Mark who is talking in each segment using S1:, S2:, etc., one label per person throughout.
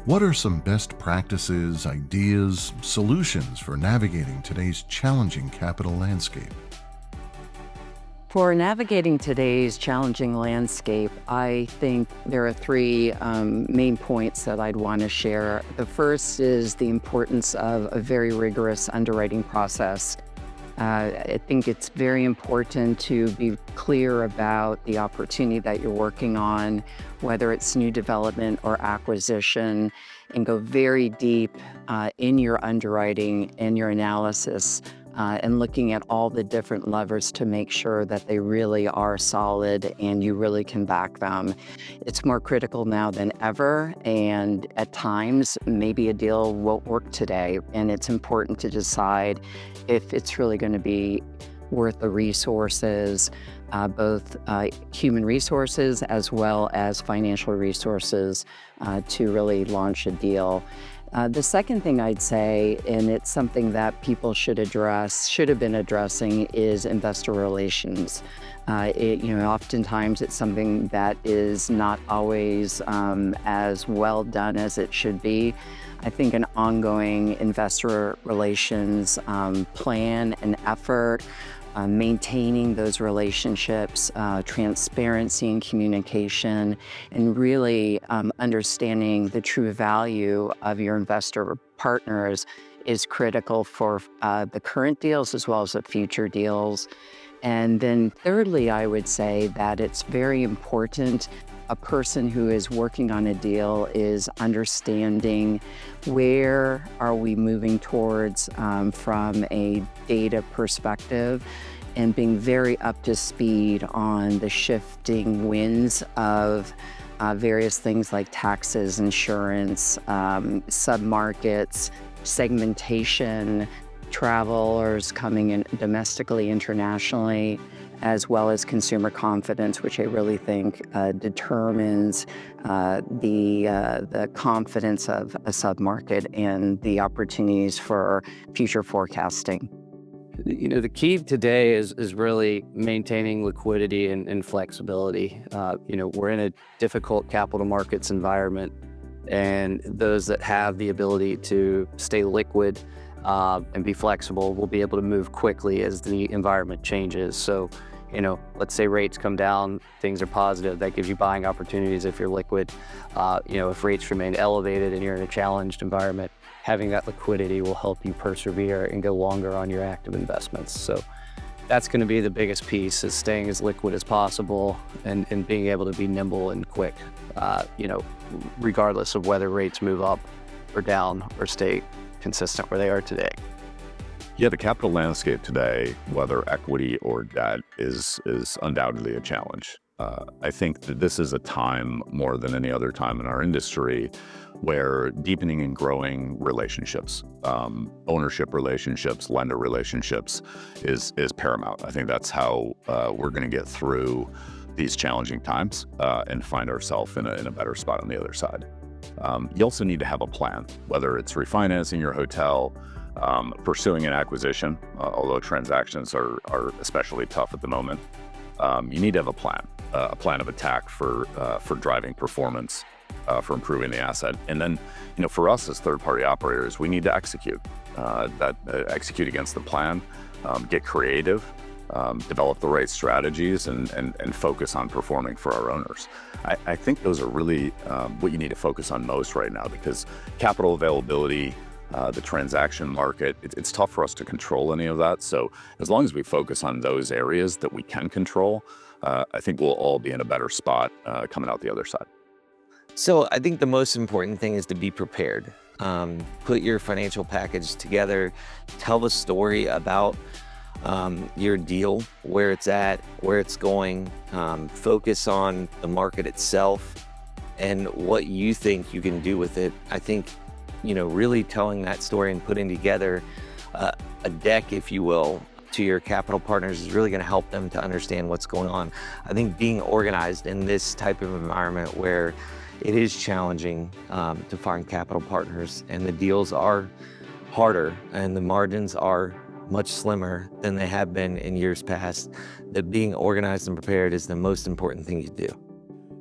S1: What are some best practices, ideas, solutions for navigating today's challenging capital landscape?
S2: For navigating today's challenging landscape, I think there are three main points that I'd want to share. The first is the importance of a very rigorous underwriting process. I think it's very important to be clear about the opportunity that you're working on, whether it's new development or acquisition, and go very deep in your underwriting and your analysis and looking at all the different levers to make sure that they really are solid and you really can back them. It's more critical now than ever, and at times, maybe a deal won't work today, and it's important to decide if it's really going to be worth the resources, both human resources as well as financial resources to really launch a deal. The second thing I'd say, and it's something that people should have been addressing, is investor relations. Oftentimes it's something that is not always as well done as it should be. I think an ongoing investor relations plan and effort, maintaining those relationships, transparency and communication, and really understanding the true value of your investor partners is critical for the current deals as well as the future deals. And then thirdly, I would say that it's very important a person who is working on a deal is understanding where are we moving towards from a data perspective, and being very up to speed on the shifting winds of various things like taxes, insurance, submarkets, segmentation, travelers coming in domestically, internationally, as well as consumer confidence, which I really think determines the confidence of a submarket and the opportunities for future forecasting.
S3: The key today is really maintaining liquidity and flexibility. We're in a difficult capital markets environment, and those that have the ability to stay liquid and be flexible will be able to move quickly as the environment changes. So, let's say rates come down, things are positive, that gives you buying opportunities if you're liquid. If rates remain elevated and you're in a challenged environment, having that liquidity will help you persevere and go longer on your active investments. So that's going to be the biggest piece, is staying as liquid as possible and being able to be nimble and quick, regardless of whether rates move up or down or stay consistent where they are today.
S4: Yeah, the capital landscape today, whether equity or debt, is undoubtedly a challenge. I think that this is a time more than any other time in our industry where deepening and growing relationships, ownership relationships, lender relationships is paramount. I think that's how we're going to get through these challenging times and find ourselves in a better spot on the other side. You also need to have a plan, whether it's refinancing your hotel, pursuing an acquisition, although transactions are especially tough at the moment. You need to have a plan of attack for driving performance, for improving the asset. And then, for us as third-party operators, we need to execute against the plan, get creative, develop the right strategies, and focus on performing for our owners. I think those are really what you need to focus on most right now, because capital availability, the transaction market, it's tough for us to control any of that. So as long as we focus on those areas that we can control, I think we'll all be in a better spot coming out the other side.
S5: So I think the most important thing is to be prepared. Put your financial package together, tell the story about your deal, where it's at, where it's going, focus on the market itself and what you think you can do with it. I think, really telling that story and putting together a deck, if you will, to your capital partners is really going to help them to understand what's going on. I think being organized in this type of environment where it is challenging to find capital partners and the deals are harder and the margins are much slimmer than they have been in years past, that being organized and prepared is the most important thing you do.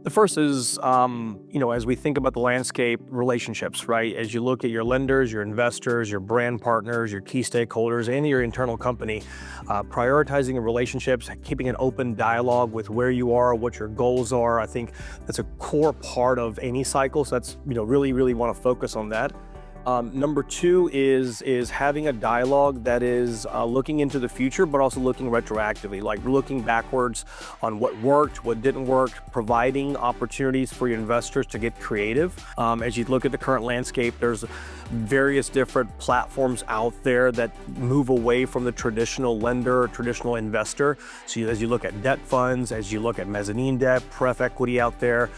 S6: The first is, as we think about the landscape, relationships, right? As you look at your lenders, your investors, your brand partners, your key stakeholders, and your internal company, prioritizing relationships, keeping an open dialogue with where you are, what your goals are. I think that's a core part of any cycle. So that's, really, really want to focus on that. Number two is having a dialogue that is looking into the future, but also looking retroactively, like looking backwards on what worked, what didn't work, providing opportunities for your investors to get creative. As you look at the current landscape, there's various different platforms out there that move away from the traditional lender, traditional investor. So as you look at debt funds, as you look at mezzanine debt, pref equity out there,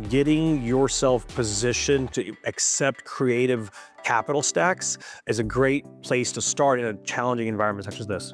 S6: getting yourself positioned to accept creative capital stacks is a great place to start in a challenging environment such as this.